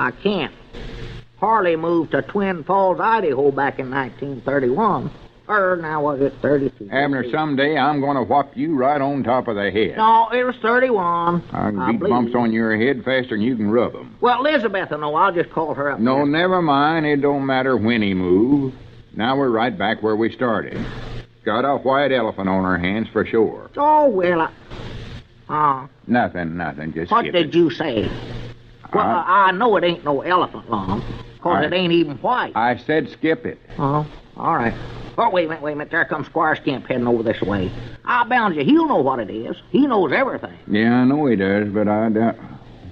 I can't. Harley moved to Twin Falls, Idaho back in 1931. Or now was it 32? Abner, someday I'm going to whop you right on top of the head. No, it was 31. I can beat bumps on your head faster than you can rub them. Well, Elizabeth, no, I'll just call her up. No, there. never mind. It don't matter when he moved. Now we're right back where we started. Got a white elephant on our hands for sure. Oh, well, Nothing. Just what skip did it. you say? Well, I know it ain't no elephant, Lum, because it ain't even white. I said skip it. Oh, all right. Oh, wait a minute. There comes Squire Skimp heading over this way. I bound you, he'll know what it is. He knows everything. Yeah, I know he does, but I doubt...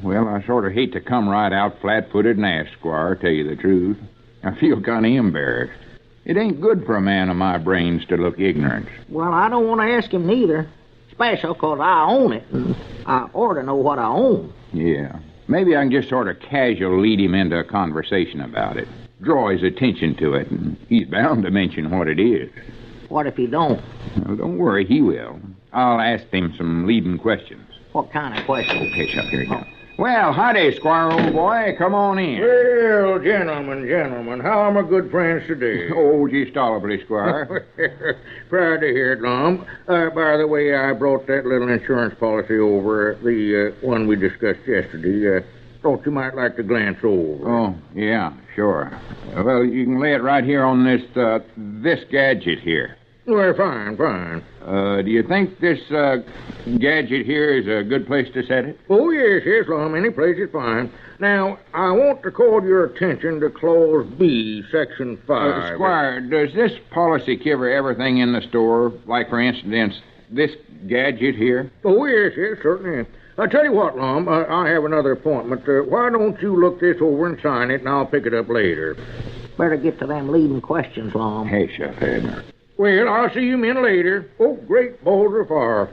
Well, I sort of hate to come right out flat-footed and ask, Squire, tell you the truth. I feel kind of embarrassed. It ain't good for a man of my brains to look ignorant. Well, I don't want to ask him neither. Special because I own it, and I ought to know what I own. Yeah. Maybe I can just sort of casual lead him into a conversation about it. Draw his attention to it, and he's bound to mention what it is. What if he don't? Well, don't worry, he will. I'll ask him some leading questions. What kind of question? Okay, Chuck, here you go. Well, howdy, Squire, old boy. Come on in. Well, gentlemen, how are my good friends today? Oh, just tolerably, Squire. Proud to hear it, Lum. By the way, I brought that little insurance policy over, the one we discussed yesterday. Thought you might like to glance over. Oh, yeah, sure. Well, you can lay it right here on this gadget here. Well, fine. Do you think this gadget here is a good place to set it? Oh, yes, Lum. Any place is fine. Now, I want to call your attention to Clause B, Section 5. Squire, does this policy cover everything in the store? Like, for instance, this gadget here? Oh, yes, certainly. I tell you what, Lum, I have another appointment. Why don't you look this over and sign it, and I'll pick it up later. Better get to them leading questions, Lum. Hey, Chef Abner. Well, I'll see you men later. Oh, great balls of fire.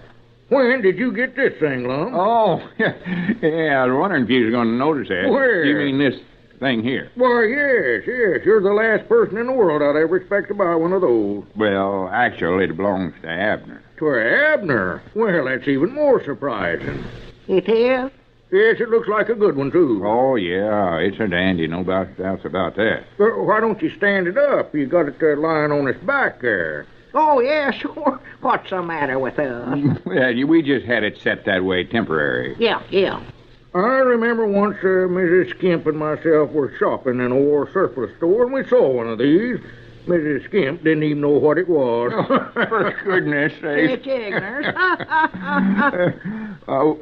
When did you get this thing, Lum? Oh, yeah, I was wondering if you was going to notice that. Where? You mean this thing here? Why, yes. You're the last person in the world I'd ever expect to buy one of those. Well, actually, it belongs to Abner. To Abner? Well, that's even more surprising. It is? Yes, it looks like a good one, too. Oh, yeah, it's a dandy, no doubts about that. Why don't you stand it up? You got it lying on its back there. Oh, yeah, sure. What's the matter with us? Well, we just had it set that way temporary. Yeah. I remember once Mrs. Skimp and myself were shopping in a war surplus store, and we saw one of these. Mrs. Skimp didn't even know what it was. For goodness sake. It's ignorant.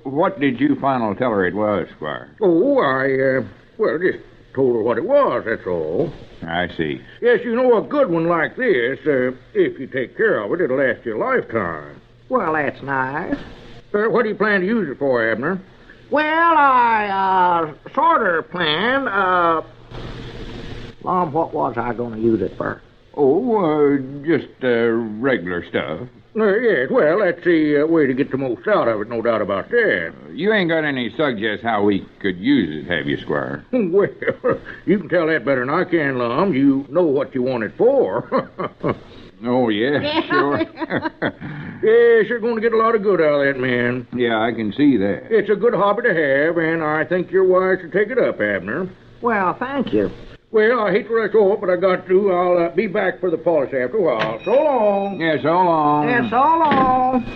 What did you finally tell her it was, Squire? Oh, I just told her what it was, that's all. I see. Yes, you know, a good one like this, if you take care of it, it'll last you a lifetime. Well, that's nice. What do you plan to use it for, Abner? Well, I sort of planned, Lum, what was I going to use it for? Oh, just regular stuff. Yes, well, that's the way to get the most out of it, no doubt about that. You ain't got any suggestions how we could use it, have you, Squire? Well, you can tell that better than I can, Lum. You know what you want it for. Oh, yeah, sure. Yes, you're going to get a lot of good out of that, man. Yeah, I can see that. It's a good hobby to have, and I think you're wise to take it up, Abner. Well, thank you. Well, I hate to rush off, but I got to. I'll be back for the policy after a while. So long. Yeah, so long. And so long.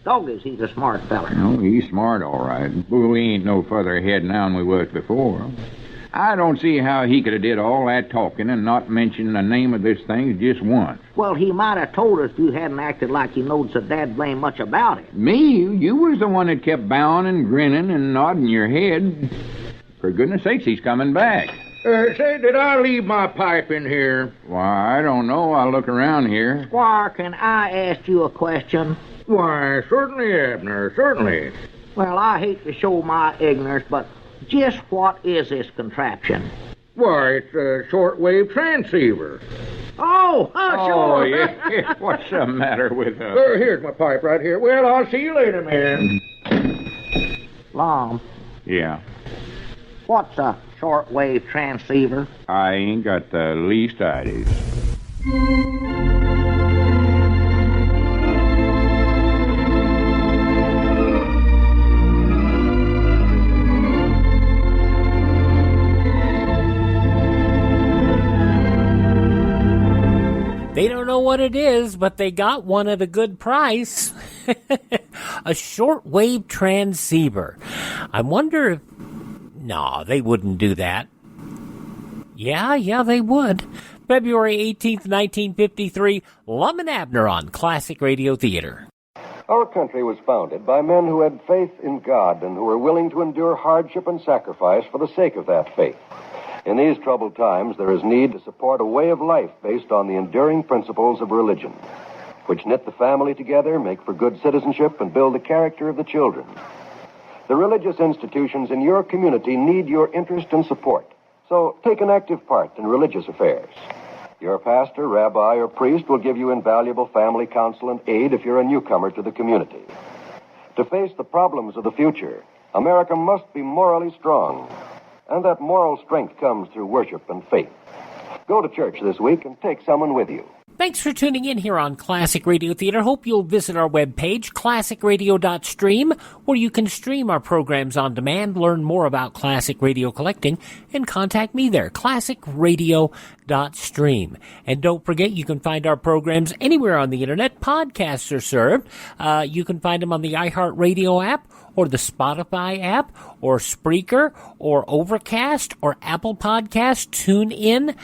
Doggies, he's a smart feller. Oh, he's smart, all right. But we ain't no further ahead now than we was before. I don't see how he could have did all that talking and not mention the name of this thing just once. Well, he might have told us if you hadn't acted like you knowed so dad blame much about it. Me? You was the one that kept bowing and grinning and nodding your head. For goodness sakes, he's coming back. Say, did I leave my pipe in here? Why, I don't know. I'll look around here. Squire, can I ask you a question? Why, certainly, Abner, certainly. Well, I hate to show my ignorance, but just what is this contraption? Why, it's a shortwave transceiver. Oh, sure. Oh, yeah. What's the matter with us? Here's my pipe right here. Well, I'll see you later, man. Lum, Yeah. what's a shortwave transceiver? I ain't got the least idea. They don't know what it is, but they got one at a good price. A shortwave transceiver. I wonder if... No, they wouldn't do that. Yeah, they would. February 18th, 1953, Lum and Abner on Classic Radio Theater. Our country was founded by men who had faith in God and who were willing to endure hardship and sacrifice for the sake of that faith. In these troubled times, there is need to support a way of life based on the enduring principles of religion, which knit the family together, make for good citizenship, and build the character of the children. The religious institutions in your community need your interest and support, so take an active part in religious affairs. Your pastor, rabbi, or priest will give you invaluable family counsel and aid if you're a newcomer to the community. To face the problems of the future, America must be morally strong, and that moral strength comes through worship and faith. Go to church this week and take someone with you. Thanks for tuning in here on Classic Radio Theater. Hope you'll visit our webpage, classicradio.stream, where you can stream our programs on demand, learn more about classic radio collecting, and contact me there, classicradio.stream. And don't forget, you can find our programs anywhere on the internet. Podcasts are served. You can find them on the iHeartRadio app, or the Spotify app, or Spreaker, or Overcast, or Apple Podcast, TuneIn,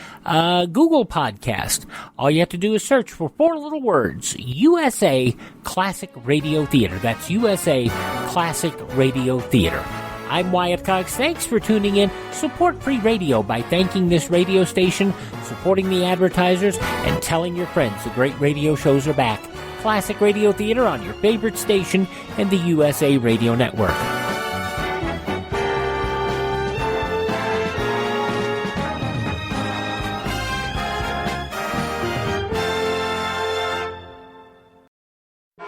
Google Podcast. All you have to do is search for 4 little words, USA Classic Radio Theater. That's USA Classic Radio Theater. I'm Wyatt Cox. Thanks for tuning in. Support free radio by thanking this radio station, supporting the advertisers, and telling your friends the great radio shows are back. Classic Radio Theater on your favorite station and the USA Radio Network.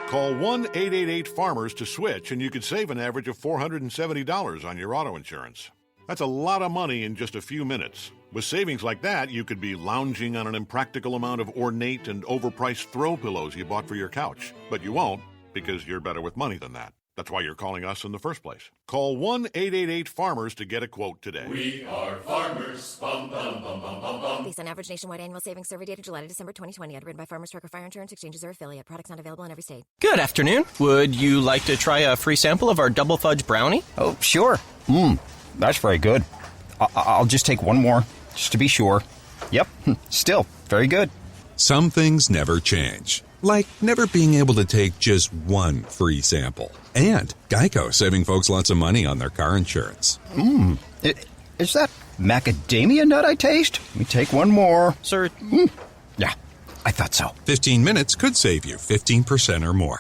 Call 1-888-FARMERS to switch, and you could save an average of $470 on your auto insurance. That's a lot of money in just a few minutes. With savings like that, you could be lounging on an impractical amount of ornate and overpriced throw pillows you bought for your couch. But you won't, because you're better with money than that. That's why you're calling us in the first place. Call 1-888-FARMERS to get a quote today. We are farmers. Bum, bum, bum, bum, bum, bum. Based on average nationwide annual savings survey data July to December 2020. Underwritten by Farmers Trucker Fire Insurance Exchanges or affiliate. Products not available in every state. Good afternoon. Would you like to try a free sample of our double fudge brownie? Oh, sure. That's very good. I'll just take one more, just to be sure. Yep, still very good. Some things never change, like never being able to take just one free sample. And Geico saving folks lots of money on their car insurance. Is that macadamia nut I taste? Let me take one more. Sir? Yeah, I thought so. 15 minutes could save you 15% or more.